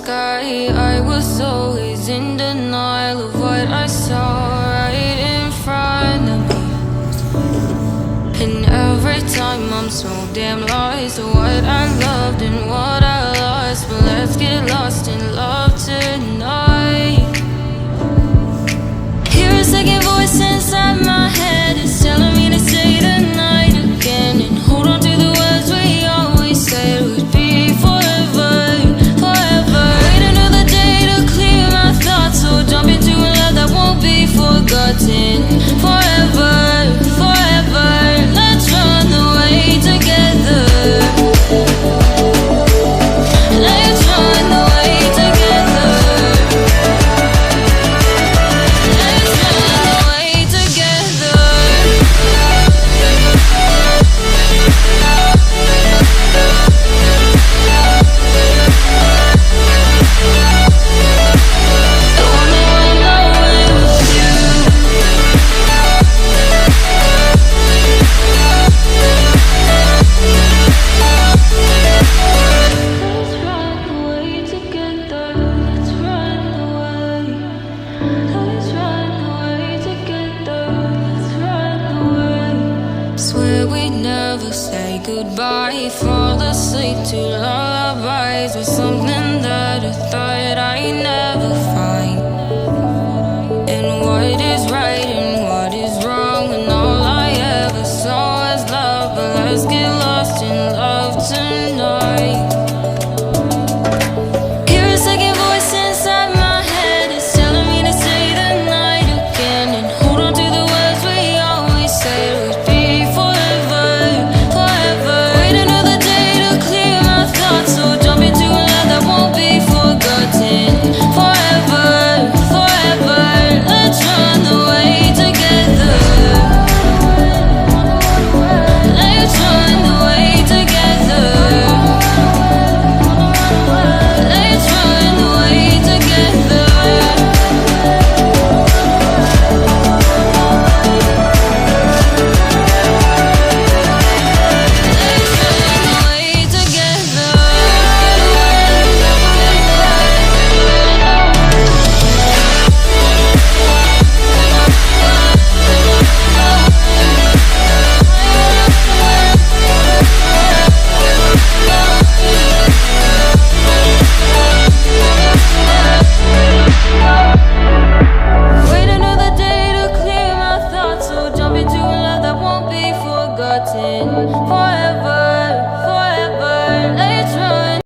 sky. I was always in denial of what I saw right in front of me. And every time I'm so damn lost to what I loved and what I lost. But let's get lost in love tonight. Hear a second voice inside my head. It's telling me to stay the night again and hold on to the words we always said would be forever, forever. Wait another day to clear my thoughts, so jump into a love that won't be forgotten. Forever, forever. Let's run away together. Let's run away together. Let's run away together. I wanna run away with you. Let's run away together. Let's run away. Let's run away together. Let's run away. Swear we'd never say goodbye. Fall asleep to lullabies with something that I thought I never